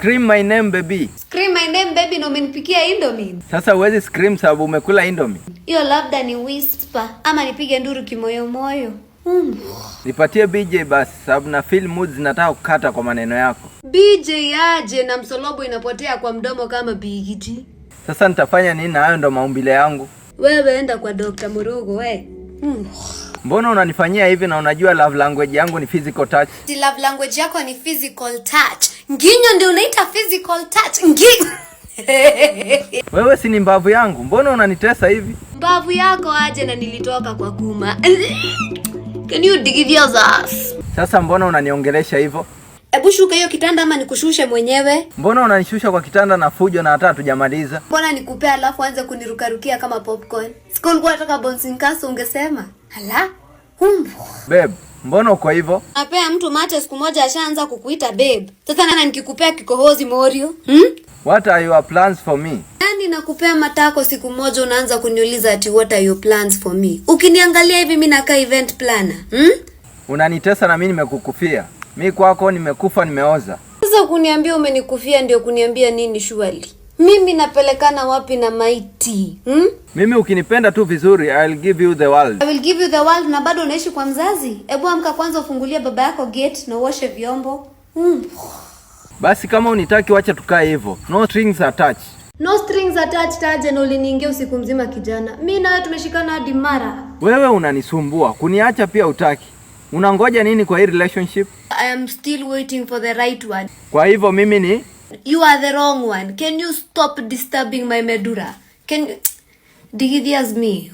Scream my name baby. Scream my name baby na umenipikia Indomie. Sasa uwezi scream sababu umekula Indomie. Hiyo labda ni whisper ama nipige nduru kimoyo moyo. Nipatie BJ basi sababu na feel mood zinataka kukata kwa maneno yako. BJ aje na msolobo inapotea kwa mdomo kama bigiti. Sasa nitafanya nini na hayo ndo maumbile yangu? Wewe enda kwa Dr. Murugo we. Mbona unanifanyia hivi na unajua love language yangu ni physical touch? Si love language yako ni physical touch. Nginyo ndio unaita physical touch. Nginyo. Wewe si ni mbavu yangu. Mbona unanitesa hivi? Mbavu yako aje na nilitoka kwa kuma. Can you dig your ass? Sasa mbona unaniongelesha hivyo? Ebu shuka hiyo kitanda ama nikushushe mwenyewe? Mbona unanishusha kwa kitanda na fujo na hata hatujamaliza? Mbona nikupe alafu anze kunirukarukia kama popcorn? Siku ulikuwa unataka bouncing castle ungesema. Hala? Babe, mbona uko hivyo? Napea mtu mate siku moja ashaanza kukuita babe. Sasa nana nikikupea kikohozi Morio? What are your plans for me? Yaani nakupea matako siku moja unaanza kuniuliza ati what are your plans for me? Ukiniangalia hivi mimi nakaa event planner. Unanitesa na mimi nimekukufia. Mimi kwako nimekufa nimeoza. Sasa kuniambia umenikufia ndio kuniambia nini surely? Mimi napelekana wapi na maiti? Mimi ukinipenda tu vizuri I'll give you the world. I will give you the world na bado unaishi kwa mzazi. Hebu amka kwanza ufungulie baba yako gate na uoshe vyombo. Basi kama unitaki wacha tukae hivyo. No strings attached. No strings attached taje na uliniingia usiku mzima kijana. Mimi na wewe tumeshikana hadi mara. Wewe unanisumbua. Kuniacha pia utaki. Unangoja nini kwa hii relationship? I am still waiting for the right one. Kwa hivyo mimi ni You are the wrong one. Can you stop disturbing my medulla? Can you dig it as me?